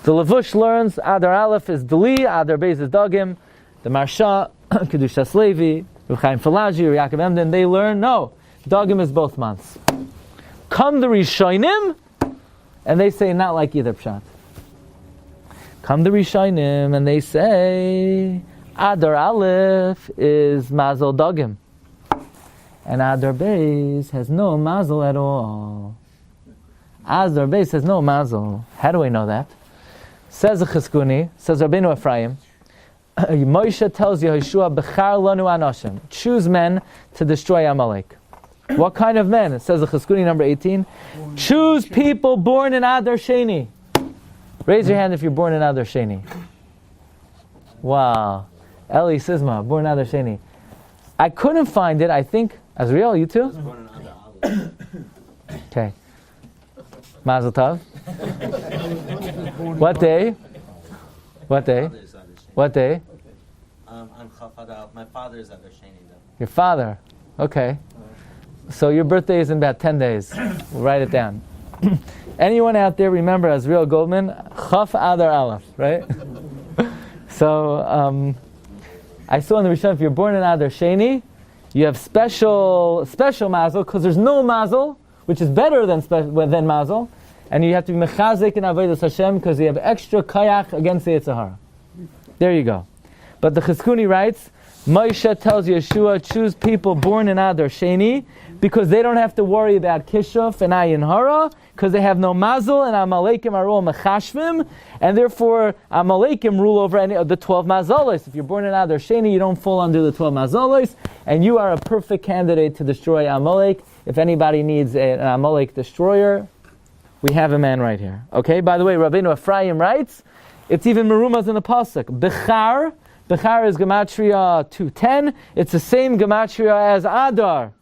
Speaker 2: The Levush learns Adar Aleph is Deli, Adar Beis is Dogim. the Marsha, Kedushas Levi, Reb Chaim Falaji, or Yaakov Emden, they learn, no, Dagim is both months. Come the Rishonim, and they say not like either Pshat. Come the Rishonim, and they say Adar Aleph is Mazel Dagim, and Adar Beis has no Mazel at all. Adar Beis has no Mazel. How do we know that? Says the Chizkuni, says Rabbeinu Ephraim, Moshe tells Yehoshua, Bechar lanu anoshim, choose men to destroy Amalek. What kind of men? It says the Chizkuni number 18. Choose people born in Adar Sheni. Raise your hand if you're born in Adar Sheni. Wow. Eli Sisma, born in Adar Sheni. I couldn't find it, I think. Azriel, you too? Okay. Mazel Tov. What day? What day? What day?
Speaker 6: I'm Chafadal. My father is Adar Sheni though.
Speaker 2: Your father. Okay. So your birthday is in about 10 days. We'll write it down. Anyone out there remember Azriel Goldman? Chaf Adar Aleph, right? So I saw in the Rishon, if you're born in Adar Sheni, you have special mazel, because there's no mazel, which is better than mazel, and you have to be mechazik in avodas Hashem because you have extra kayach against the Yetzer Hara. There you go. But the Chizkuni writes, Moshe tells Yeshua, choose people born in Adar Sheni, because they don't have to worry about Kishuf and Ayin Hara, because they have no mazel, and Amalekim are all mechashvim, and therefore Amalekim rule over any of the 12 mazalos. If you're born in Adar Sheni, you don't fall under the 12 mazalos, and you are a perfect candidate to destroy Amalek. If anybody needs an Amalek destroyer, we have a man right here. Okay, by the way, Rabbeinu Ephraim writes, it's even merumas in the pasuk. Bechar is gematria 210. It's the same gematria as Adar.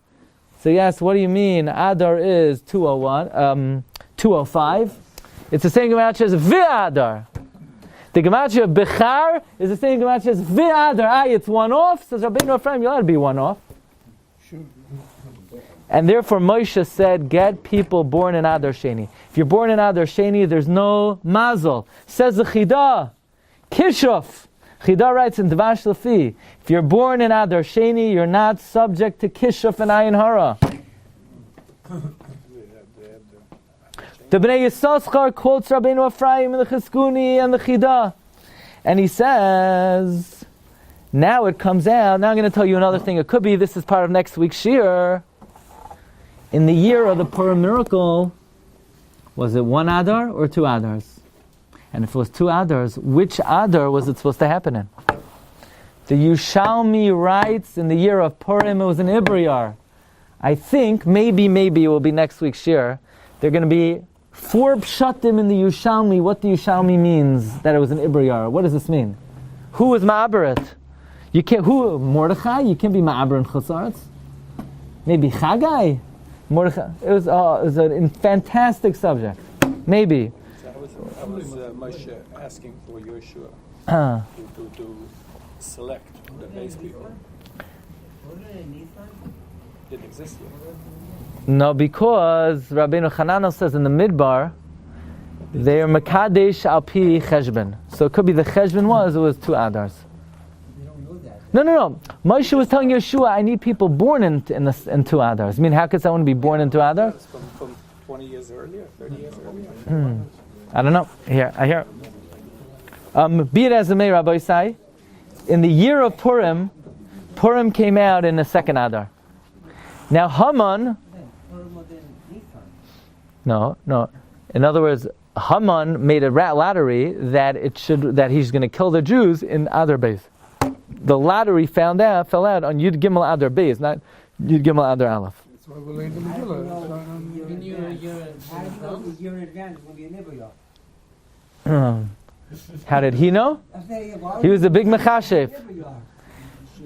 Speaker 2: So yes, what do you mean? Adar is 201, 205. It's the same gematria as V'Adar. The gematria of Bechar is the same gematria as V'Adar. It's one off. Says Rabbeinu Ephraim, you'll have to be one off. And therefore Moshe said, get people born in Adar Sheni. If you're born in Adar Sheni, there's no mazel. Says the Chidah, Kishuf. Chidah writes in Dvash Lafi, if you're born in Adar Sheni, you're not subject to Kishuf and Ayin Hara. The Bnei Yissaschar quotes Rabbeinu Ephraim and the Chizkuni and the Chidah. And he says, now it comes out, now I'm going to tell you another thing. It could be this is part of next week's Shiur. In the year of the Purim miracle, was it one Adar or two Adars? And if it was two Adars, which Adar was it supposed to happen in? The Yushalmi writes in the year of Purim, it was in Ibriyar. I think, maybe it will be next week's Shiur. There are going to be 4 pshatim in the Yushalmi. What the Yushalmi means that it was in Ibriyar. What does this mean? Who was Ma'aberet? You can't. Who? Mordechai? You can't be Ma'aber in Chutzaretz. Maybe Chagai? Mordechai. It was a fantastic subject. Maybe.
Speaker 5: I was Moshe asking for Yeshua to select the base people. Didn't exist yet.
Speaker 2: No, because Rabbeinu Hananel says in the Midbar, they are Makadesh al pi Cheshbon. So it could be the Cheshbon it was 2 Adars. No. Moshe was telling Yeshua, I need people born in 2 Adars. I mean, how could someone be born in 2 Adars?
Speaker 5: From 20 years earlier, 30 years earlier.
Speaker 2: I don't know. I hear. Be it as it may, Rabbi Isai, in the year of Purim came out in the 2nd Adar. Now Haman, no. In other words, Haman made a lottery that he's going to kill the Jews in Adar Beis. The lottery fell out on Yud Gimel Adar Beis, not Yud Gimel Adar Aleph.
Speaker 4: That's why we're laying the Megillah.
Speaker 7: You're in advance when you're never.
Speaker 2: How did he know? He was a big mechashev.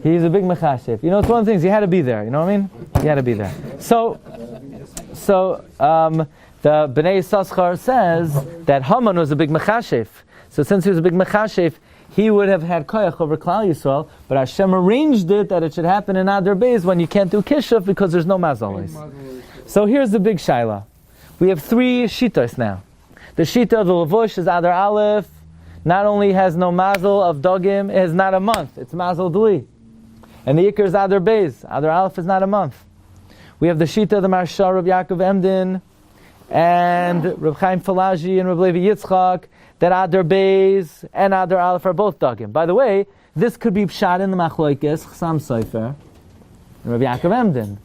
Speaker 2: He's a big mechashev. You know, it's one of the things, you had to be there, you know what I mean? You had to be there. So the Bnei Yissaschar says that Haman was a big mechashev. So since he was a big mechashev, he would have had koyach over Klal Yisrael, but Hashem arranged it that it should happen in Adar Beis when you can't do Kishuf because there's no mazalis. So here's the big shaila. We have 3 shitas now. The shita of the Levush is Adar Aleph. not only has no mazel of dogim, it is not a month. It's mazel dli. And the Iker is Adar Beis. Adar Aleph is not a month. We have the Shita of the Marsha, Rabbi Yaakov Emden, and Rabbi Chaim Falaji and Rabbi Levi Yitzchak, that Adar Beis and Adar Aleph are both dogim. By the way, this could be pshat in the Machloikes, Chasam Sofer, and Rabbi Yaakov Emden.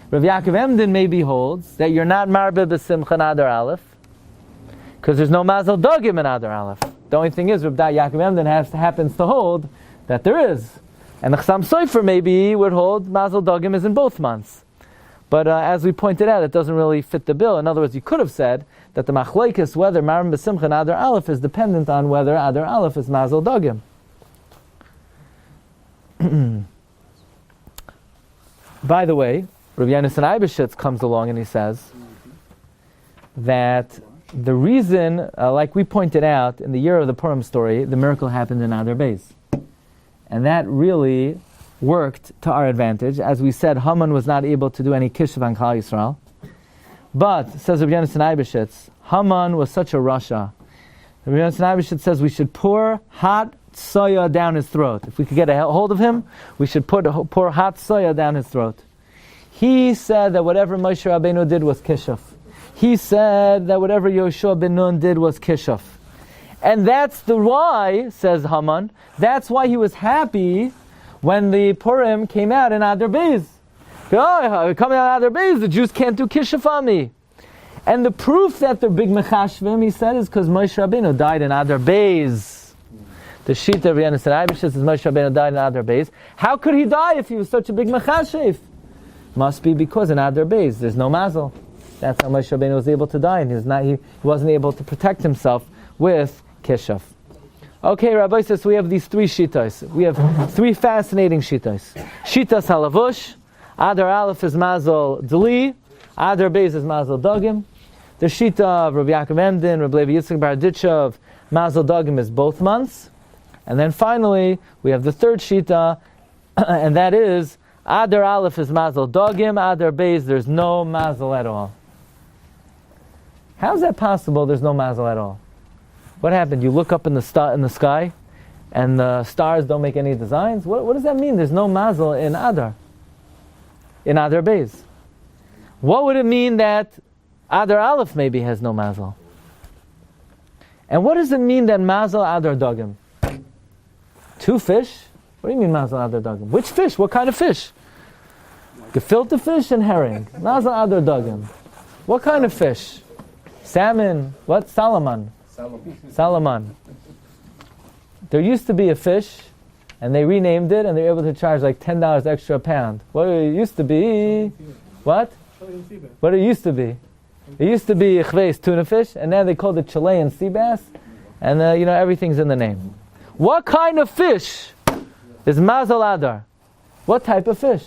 Speaker 2: Rabbi Yaakov Emden maybe holds that you're not marbe b'simcha in Adar Aleph, because there's no mazel dogim in Adar Aleph. The only thing is, Rabbi Yaakov Emden happens to hold that there is. And the Chasam Sofer maybe would hold mazel dogim is in both months. But as we pointed out, it doesn't really fit the bill. In other words, you could have said that the machlokes whether marbe b'simcha in Adar Aleph is dependent on whether Adar Aleph is mazel dogim. By the way, Rabbi Yonasan Eibeshitz comes along and he says that the reason, like we pointed out in the year of the Purim story, the miracle happened in Adar Beis. And that really worked to our advantage. As we said, Haman was not able to do any kishuv on Klal Yisrael. But, says Rabbi Yonasan Eibeshitz, Haman was such a rasha. Rabbi Yonasan Eibeshitz says we should pour hot soya down his throat. If we could get a hold of him, we should pour hot soya down his throat. He said that whatever Moshe Rabbeinu did was kishuf. He said that whatever Yoshua ben Nun did was kishuf. And that's the why, says Haman, that's why he was happy when the Purim came out in Adar Beis. Oh, coming out of Adar Beis, the Jews can't do kishuf on me. And the proof that they're big mechashvim, he said, is because Moshe Rabbeinu died in Adar Beis. The Shita of Yonasan Eibeshitz says Moshe Rabbeinu died in Adar Beis. How could he die if he was such a big mechashev? Must be because in Adar Beis there's no mazel. That's how Moshe Rabbeinu was able to die, and he wasn't able to protect himself with kishuf. Okay, Rabbi says we have these three shitas. We have three fascinating shitas. Shitas halavush, Adar Aleph is mazel dli, Adar Beis is mazel dogim. The shita of Rabbi Yaakov Emden, Rabbi Levi Yitzchak Bar Ditcha, mazel dogim is both months. And then finally, we have the third shita, and that is Adar Aleph is mazel dogim, Adar Beis there's no mazel at all. How is that possible? There's no mazel at all. What happened? You look up in the sky, and the stars don't make any designs. What does that mean? There's no mazel in Adar Beis. What would it mean that Adar Aleph maybe has no mazel? And what does it mean that mazel Adar dogim? Two fish? What do you mean mazel Adar dogim? Which fish? What kind of fish? Gefilte fish and herring. Mazel Adar dogim. What kind of fish? Salmon. What? Salmon. There used to be a fish, and they renamed it, and they were able to charge like $10 extra a pound. What it used to be? What? What it used to be? It used to be chveis, tuna fish, and now they called it Chilean sea bass, and everything's in the name. What kind of fish is mazel Adar? What type of fish?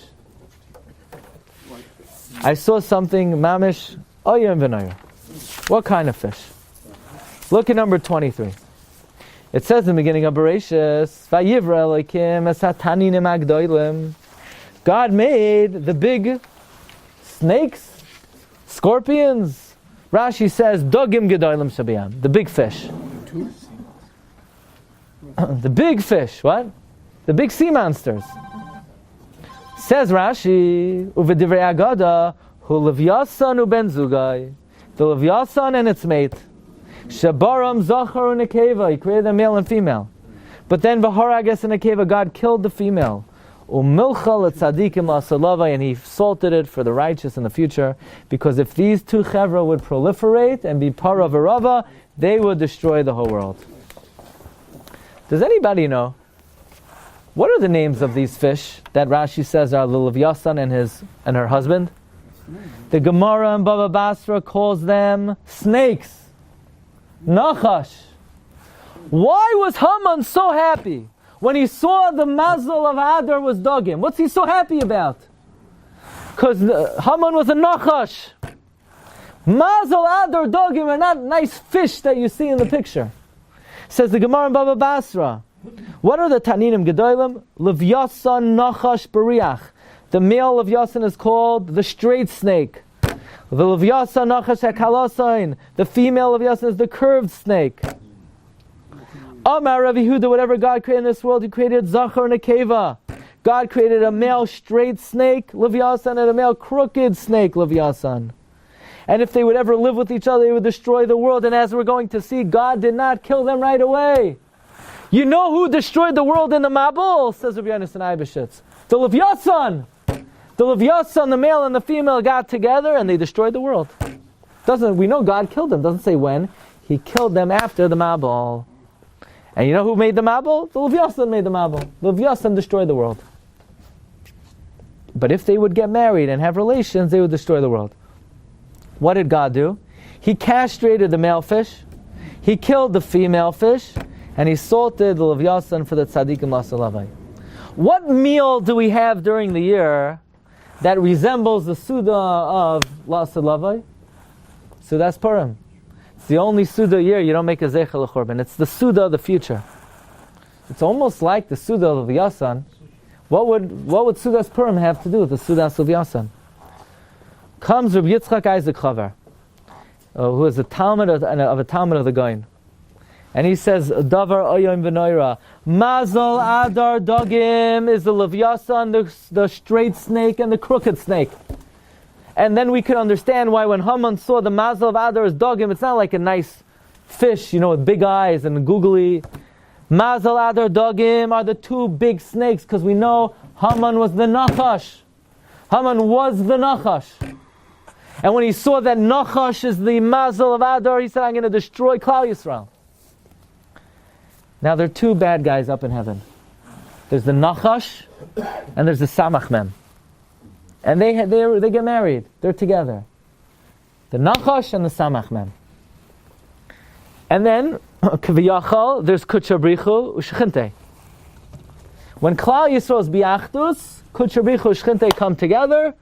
Speaker 2: I saw something mamish oyer and v'noyer. What kind of fish? Look at number 23. It says in the beginning of Bereshis, Vayivra Elokim es hataninim agdolim. God made the big snakes, scorpions. Rashi says, Dogim gedolim shabiyam, the big fish. The big fish, what? The big sea monsters. Says Rashi, Uvedivrei Agada, Hu Levyasan uben zugai. The Levyasan and its mate. Shabaram Zachar and Nekeva, he created a male and female. But then V'haragas and Nekeva, God killed the female. Umilcha l'tzadikim la'asalava, and he salted it for the righteous in the future, because if these two chevra would proliferate and be para v'rava, they would destroy the whole world. Does anybody know what are the names of these fish that Rashi says are Lilivyasan and her husband? The Gemara and Baba Basra calls them snakes. Nachash. Why was Haman so happy when he saw the mazel of Adar was dogim? What's he so happy about? Because Haman was a Nachash. Mazel Adar dogim are not nice fish that you see in the picture. Says the Gemara in Baba Basra. What are the Taninim Gedolim? Levyasan Nachash Bariach. The male of Yasan is called the straight snake. The Levyasan Nachash HaKalasain. The female of Yasan is the curved snake. Amar Rav Yehuda, whatever God created in this world, He created Zachar and Nekeva. God created a male straight snake, Leviathan, and a male crooked snake, Leviathan. And if they would ever live with each other, they would destroy the world. And as we're going to see, God did not kill them right away. You know who destroyed the world in the Mabul? Says Rabbi Yonasan Eibeshitz. The Leviathan. The Leviathan, the male and the female, got together and they destroyed the world. We know God killed them. Doesn't say when. He killed them after the Mabul. And you know who made the Mabul? The Leviathan made the Mabul. The Leviathan destroyed the world. But if they would get married and have relations, they would destroy the world. What did God do? He castrated the male fish, He killed the female fish, and He salted the Leviathan for the tzaddikim lasalavai. What meal do we have during the year that resembles the Suda of lasalavai? Sudas Purim. It's the only Suda year you don't make a Zeichel Churban. It's the Suda of the future. It's almost like the Suda of Leviathan. What would Sudas Purim have to do with the Sudas Leviathan? Comes Rabbi Yitzchak Isaac Chaver, who is a Talmud of a Talmud of the Goin, and he says, "Davar Oyom V'Noira, Mazal Adar Dogim is the Leviathan, the straight snake and the crooked snake." And then we could understand why when Haman saw the Mazal of Adar's Dogim, it's not like a nice fish, with big eyes and googly. Mazal Adar Dogim are the two big snakes, because we know Haman was the Nachash. Haman was the Nachash. And when he saw that Nachash is the Mazal of Adar, he said, I'm going to destroy Klal Yisrael. Now there are two bad guys up in heaven. There's the Nachash and there's the Samach Mem. And they get married. They're together. The Nachash and the Samach Mem. And then, Kaviyachal, there's Kutchabrichu Ushchinte. When Klal Yisrael's Biachdus, Kutchabrichu Ushchinte come together,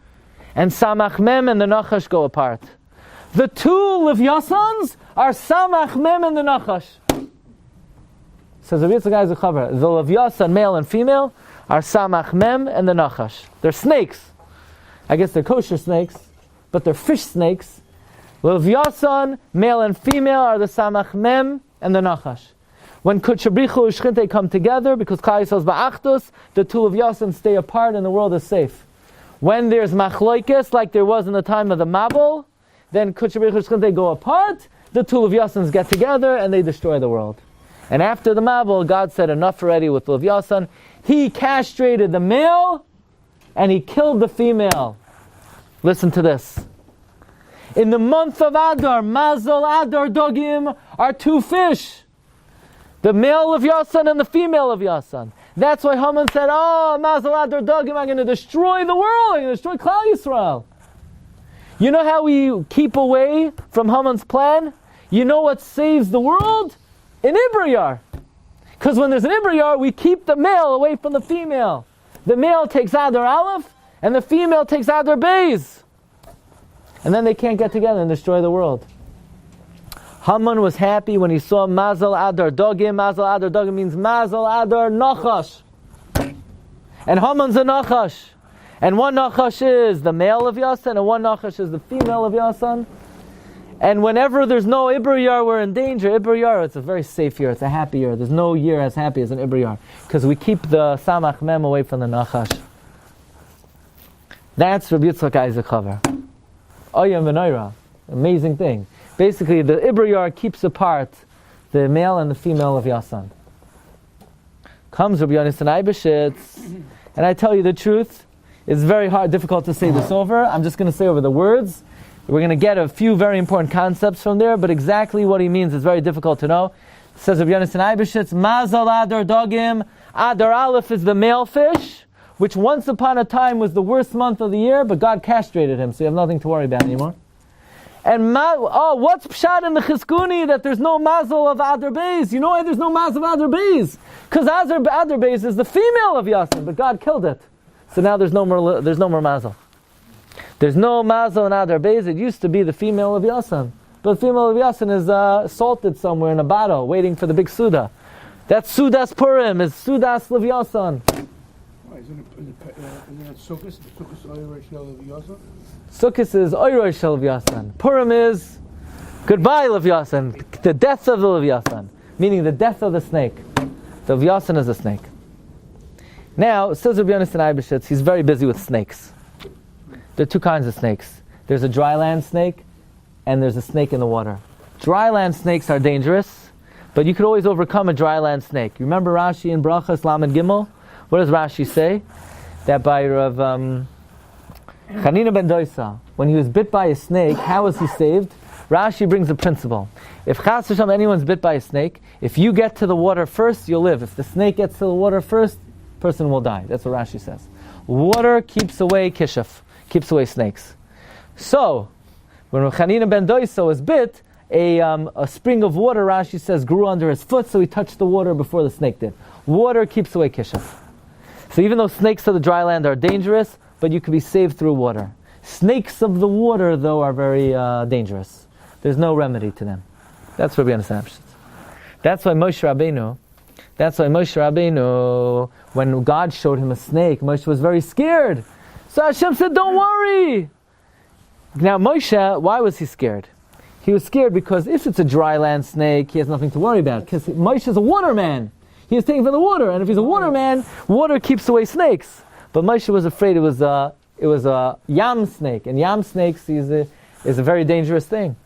Speaker 2: and Samach Mem and the Nachash go apart. The two Leviathans are Samach Mem and the Nachash. Says the Yitzchak Isaac Chaver, the Leviathan, male and female, are Samach Mem and the Nachash. They're snakes. I guess they're kosher snakes, but they're fish snakes. Leviathan, male and female, are the Samach Mem and the Nachash. When Kutchabrichu Ushchinte come together, because Klal Yisrael's Ba'achdus, the two Leviathan stay apart and the world is safe. When there's machloikis, like there was in the time of the Mabul, then Kutchabrichu Ushchinte go apart, the two Leviathans get together and they destroy the world. And after the Mabul, God said enough already with Leviathan. He castrated the male and He killed the female. Listen to this. In the month of Adar, Mazal Adar Dogim are two fish. The male Leviathan and the female Leviathan. That's why Haman said, Mazal Adar Dogim, I'm going to destroy the world. I'm going to destroy Klal Yisrael. You know how we keep away from Haman's plan? You know what saves the world? An Ibriyar. Because when there's an Ibriyar, we keep the male away from the female. The male takes Adar Aleph, and the female takes Adar Beis. And then they can't get together and destroy the world. Haman was happy when he saw Mazal Adar Dogim. Mazal Adar Dogim means Mazal Adar Nachash. And Haman's a Nachash. And one Nachash is the male of Yasan, and one Nachash is the female of Yasan. And whenever there's no Ibriyar, we're in danger. Ibriyar, it's a very safe year. It's a happy year. There's no year as happy as an Ibriyar. Because we keep the Samach Mem away from the Nachash. That's Rabbi Yitzchak Isaac Chaver. Oyam v'noira. Amazing thing. Basically, the Ibriyar keeps apart the male and the female of Yasan. Comes Rabbi Yonasan Eibeshitz, and I tell you the truth, it's very difficult to say this over. I'm just going to say over the words. We're going to get a few very important concepts from there, but exactly what he means is very difficult to know. It says Rabbi Yonasan Eibeshitz, Mazal Adar Dogim, Adar Aleph is the male fish, which once upon a time was the worst month of the year, but God castrated him, so you have nothing to worry about anymore. And what's pshat in the Chizkuni that there's no Mazal of Adar Beis? You know why there's no Mazal of Adar Beis? Because Adar Beis is the female of Yasin, but God killed it. So now there's no more Mazal. There's no Mazal in Adar Beis. It used to be the female of Yasin. But the female of Yasin is salted somewhere in a bottle, waiting for the big Suda. That's Sudas Purim, is Sudas Leviathan.
Speaker 4: Isn't it Sukkot? The Sukkot is Oyrei Shel Leviathan?
Speaker 2: Sukkot is Oyrei Shel Leviathan. Purim is goodbye Leviathan, the death of the Leviathan. meaning the death of the snake. The Vyasan is a snake. Now, says Rabbi Yonasan Eibeshitz, he's very busy with snakes. There are two kinds of snakes. There's a dry land snake, and there's a snake in the water. Dry land snakes are dangerous, but you could always overcome a dry land snake. You remember Rashi in Brachas Lamed Gimel? What does Rashi say? That by Rav Chanina ben Doisa, when he was bit by a snake, how was he saved? Rashi brings a principle. If Chas v'Shalom anyone's bit by a snake, if you get to the water first, you'll live. If the snake gets to the water first, person will die. That's what Rashi says. Water keeps away kishuf, keeps away snakes. So, when Chanina ben Doisa was bit, a spring of water, Rashi says, grew under his foot, so he touched the water before the snake did. Water keeps away kishuf. So even though snakes of the dry land are dangerous, but you can be saved through water. Snakes of the water, though, are very dangerous. There's no remedy to them. That's what we understand. That's why Moshe Rabbeinu, when God showed him a snake, Moshe was very scared. So Hashem said, don't worry. Now Moshe, why was he scared? He was scared because if it's a dry land snake, he has nothing to worry about. Because Moshe is a waterman. He is taking from the water. And if he's a waterman, water keeps away snakes. But Moshe was afraid it was a yam snake. And yam snakes is a very dangerous thing.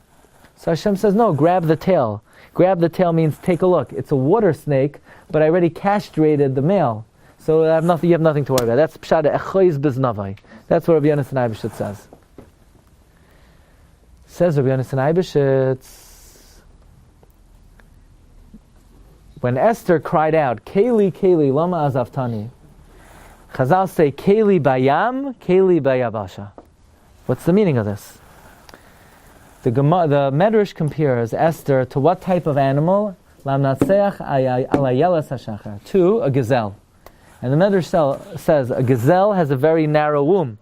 Speaker 2: So Hashem says, no, grab the tail. Grab the tail means take a look. It's a water snake, but I already castrated the male. So you have nothing to worry about. That's Pshat Echoiz Biznavai. That's what Rabbi Yonasan Eibeshitz says. Says Rabbi Yonasan Eibeshitz, when Esther cried out, Keli, Keli, lama azavtani, Chazal say, Keli bayam, Keli bayavasha. What's the meaning of this? The Medrash compares Esther to what type of animal? Lamnatseach alayelas hashachar. To a gazelle. And the Medrash says a gazelle has a very narrow womb.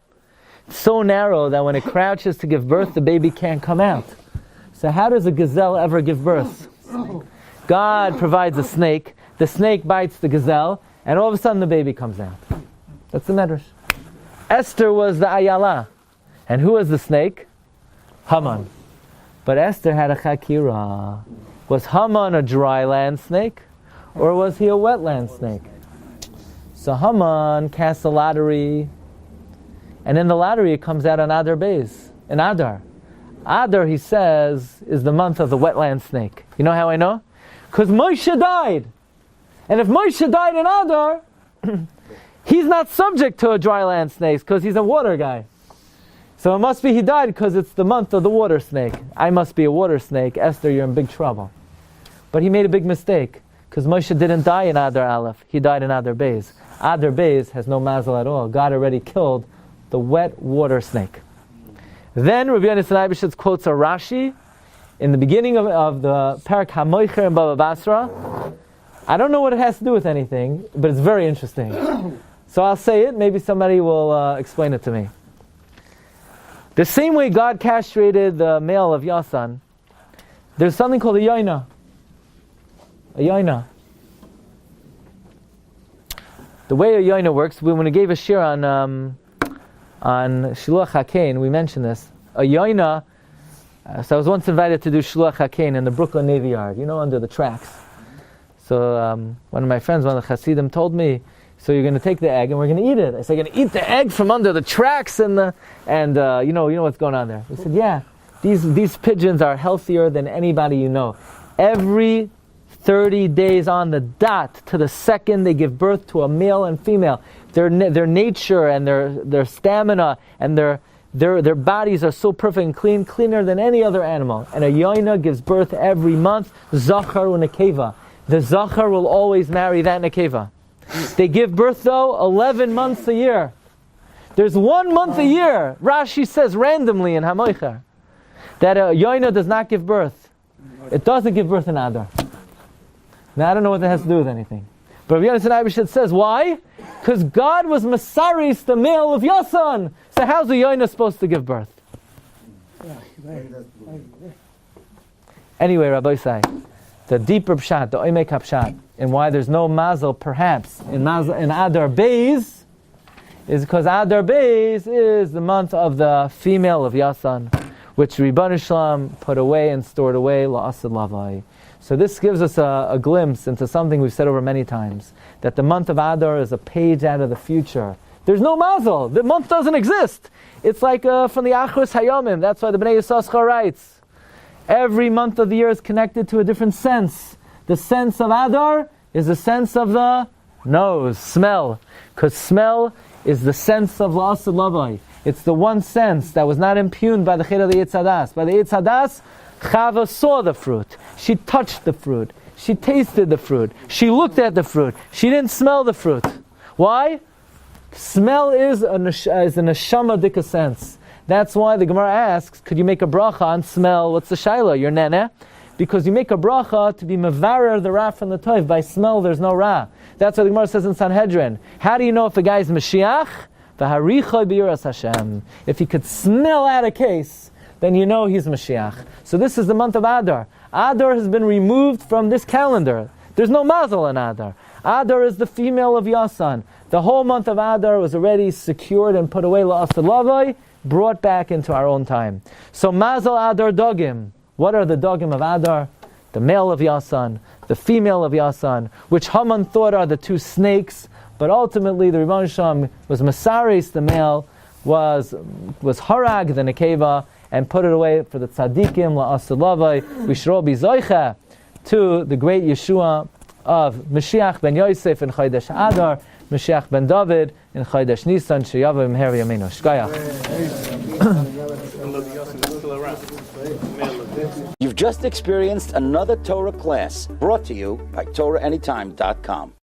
Speaker 2: It's so narrow that when it crouches to give birth, the baby can't come out. So how does a gazelle ever give birth? God provides a snake, the snake bites the gazelle, and all of a sudden the baby comes out. That's the Medrash. Esther was the ayala. And who was the snake? Haman. But Esther had a chakira. Was Haman a dry land snake? Or was he a wetland snake? So Haman casts a lottery. And in the lottery it comes out on Adar Beis. In Adar. Adar, he says, is the month of the wetland snake. You know how I know? Because Moshe died. And if Moshe died in Adar, he's not subject to a dry land snake because he's a water guy. So it must be he died because it's the month of the water snake. I must be a water snake. Esther, you're in big trouble. But he made a big mistake because Moshe didn't die in Adar Aleph. He died in Adar Beis. Adar Beis has no mazel at all. God already killed the wet water snake. Then Rabbi Yonasan Eibeshitz quotes a Rashi in the beginning of the Parak HaMoicher in Baba Basra. I don't know what it has to do with anything, but it's very interesting. So I'll say it. Maybe somebody will explain it to me. The same way God castrated the male of Yasan, there's something called a yaina. A yaina. The way a yaina works, when we gave a shir on Shiluach HaKain, we mentioned this. A yaina, so I was once invited to do Shiluach HaKain in the Brooklyn Navy Yard, under the tracks. So one of my friends, one of the Hasidim, told me, so you're going to take the egg and we're going to eat it. I said, you're going to eat the egg from under the tracks you know what's going on there. He said, yeah, these pigeons are healthier than anybody you know. Every 30 days on the dot to the second they give birth to a male and female. Their nature and their stamina and their bodies are so perfect and clean, cleaner than any other animal. And a yaina gives birth every month, zachar unekeva. The zachar will always marry that nekeva. They give birth, though, 11 months a year. There's 1 month a year, Rashi says randomly in Hamoicher, that a yaina does not give birth. It doesn't give birth in Adar. Now, I don't know what that has to do with anything. But Rabbi Yonasan Eibeshitz says, why? Because God was Masaris, the male of Yasan. So how's a yaina supposed to give birth? Anyway, Rabbi Sai, the deeper pshat, the oimek pshat, and why there's no mazel perhaps in Adar Beis is because Adar Beis is the month of the female of Yasan, which Ribbon Shalom put away and stored away la'asad lavai. So this gives us a glimpse into something we've said over many times, that the month of Adar is a page out of the future. There's no mazel. The month doesn't exist. It's like from the Achros Hayomim. That's why the Bnei Yissaschar writes, every month of the year is connected to a different sense. The sense of Adar is the sense of the nose, smell. Because smell is the sense of La'asad Lavai. It's the one sense that was not impugned by the Chid of the Eitz Hadas. By the Eitz Hadas, Chava saw the fruit. She touched the fruit. She tasted the fruit. She looked at the fruit. She didn't smell the fruit. Why? Smell is a neshama dika sense. That's why the Gemara asks, could you make a bracha on smell? What's the shaila? Your nene? Because you make a bracha to be mevarer the ra from the toiv. By smell, there's no ra. That's what the Gemara says in Sanhedrin. How do you know if a guy is Mashiach? V'harichoi b'yiras Hashem. If he could smell out a case, then you know he's Mashiach. So this is the month of Adar. Adar has been removed from this calendar. There's no mazel in Adar. Adar is the female of Yasan. The whole month of Adar was already secured and put away la'asad lavai, brought back into our own time. So mazel Adar dogim. What are the dogim of Adar? The male of Yasan, the female of Yasan, which Haman thought are the two snakes, but ultimately the Rebbeinu Shalom was Masaris, the male, was Harag, the Nekeva, and put it away for the tzaddikim, la'asad lavai. We should all be zoicha to the great Yeshua of Mashiach ben Yosef in Chodesh Adar, Mashiach ben David in Chodesh Nisan, Sheyavo Imher Yameinu. Shkaya.
Speaker 1: You've just experienced another Torah class brought to you by TorahAnytime.com.